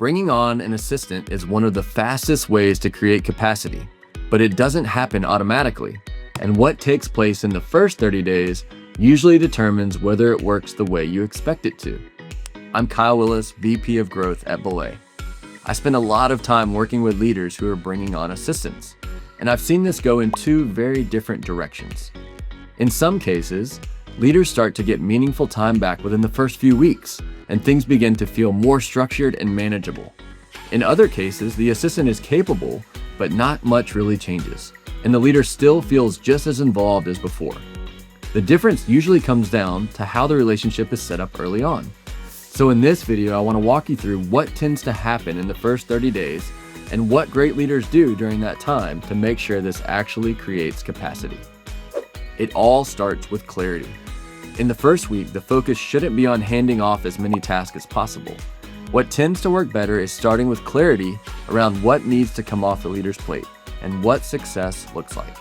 Bringing on an assistant is one of the fastest ways to create capacity, but it doesn't happen automatically, and what takes place in the first 30 days usually determines whether it works the way you expect it to. I'm Kyle Willis, VP of Growth at BELAY. I spend a lot of time working with leaders who are bringing on assistants, and I've seen this go in two very different directions. In some cases, leaders start to get meaningful time back within the first few weeks, and things begin to feel more structured and manageable. In other cases, the assistant is capable, but not much really changes, and the leader still feels just as involved as before. The difference usually comes down to how the relationship is set up early on. So in this video, I want to walk you through what tends to happen in the first 30 days and what great leaders do during that time to make sure this actually creates capacity. It all starts with clarity. In the first week, the focus shouldn't be on handing off as many tasks as possible. What tends to work better is starting with clarity around what needs to come off the leader's plate and what success looks like.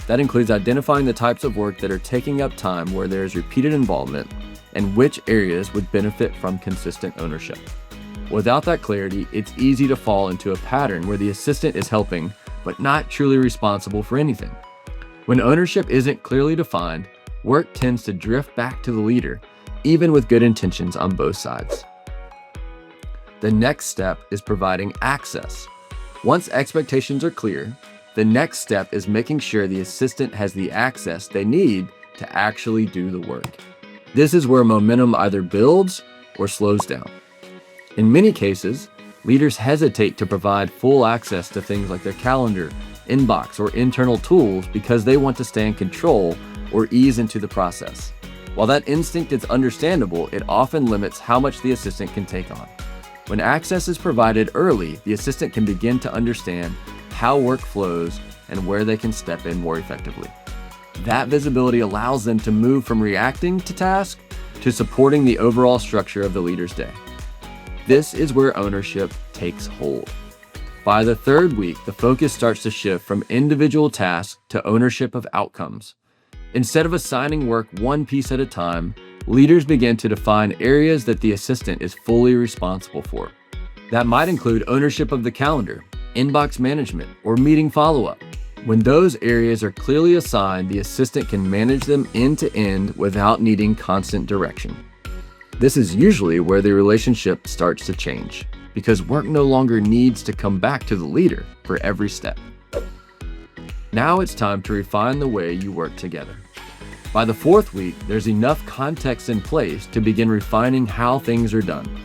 That includes identifying the types of work that are taking up time where there is repeated involvement and which areas would benefit from consistent ownership. Without that clarity, it's easy to fall into a pattern where the assistant is helping but not truly responsible for anything. When ownership isn't clearly defined, work tends to drift back to the leader, even with good intentions on both sides. The next step is providing access. Once expectations are clear, the next step is making sure the assistant has the access they need to actually do the work. This is where momentum either builds or slows down. In many cases, leaders hesitate to provide full access to things like their calendar, inbox, or internal tools because they want to stay in control or ease into the process. While that instinct is understandable, it often limits how much the assistant can take on. When access is provided early, the assistant can begin to understand how work flows and where they can step in more effectively. That visibility allows them to move from reacting to tasks to supporting the overall structure of the leader's day. This is where ownership takes hold. By the third week, the focus starts to shift from individual tasks to ownership of outcomes. Instead of assigning work one piece at a time, leaders begin to define areas that the assistant is fully responsible for. That might include ownership of the calendar, inbox management, or meeting follow-up. When those areas are clearly assigned, the assistant can manage them end to end without needing constant direction. This is usually where the relationship starts to change, because work no longer needs to come back to the leader for every step. Now it's time to refine the way you work together. By the fourth week, there's enough context in place to begin refining how things are done.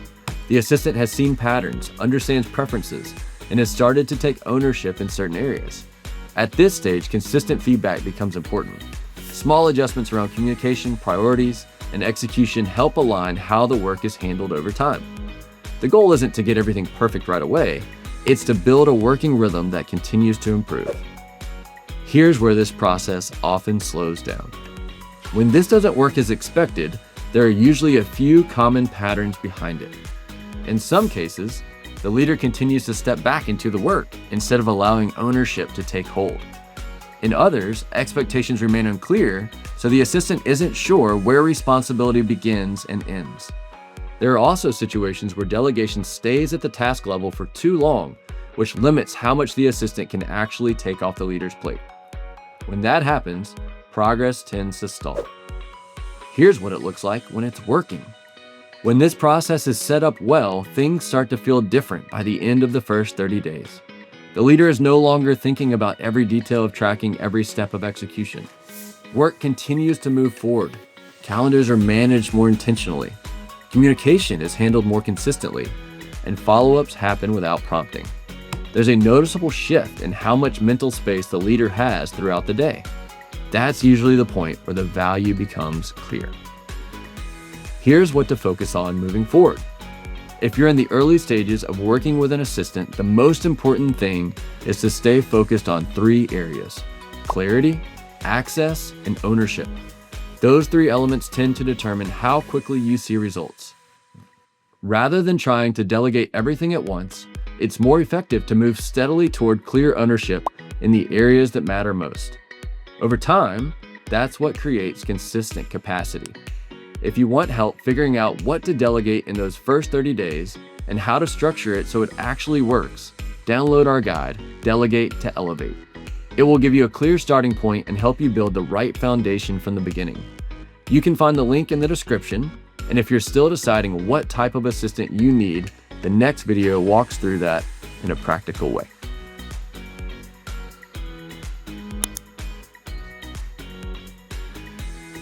The assistant has seen patterns, understands preferences, and has started to take ownership in certain areas. At this stage, consistent feedback becomes important. Small adjustments around communication, priorities, and execution help align how the work is handled over time. The goal isn't to get everything perfect right away, it's to build a working rhythm that continues to improve. Here's where this process often slows down. When this doesn't work as expected, there are usually a few common patterns behind it. In some cases, the leader continues to step back into the work instead of allowing ownership to take hold. In others, expectations remain unclear, so the assistant isn't sure where responsibility begins and ends. There are also situations where delegation stays at the task level for too long, which limits how much the assistant can actually take off the leader's plate. When that happens, progress tends to stall. Here's what it looks like when it's working. When this process is set up well, things start to feel different by the end of the first 30 days. The leader is no longer thinking about every detail of tracking every step of execution. Work continues to move forward. Calendars are managed more intentionally. Communication is handled more consistently, and follow-ups happen without prompting. There's a noticeable shift in how much mental space the leader has throughout the day. That's usually the point where the value becomes clear. Here's what to focus on moving forward. If you're in the early stages of working with an assistant, the most important thing is to stay focused on three areas: clarity, access, and ownership. Those three elements tend to determine how quickly you see results. Rather than trying to delegate everything at once, it's more effective to move steadily toward clear ownership in the areas that matter most. Over time, that's what creates consistent capacity. If you want help figuring out what to delegate in those first 30 days, and how to structure it so it actually works, download our guide, Delegate to Elevate. It will give you a clear starting point and help you build the right foundation from the beginning. You can find the link in the description, and if you're still deciding what type of assistant you need, the next video walks through that in a practical way.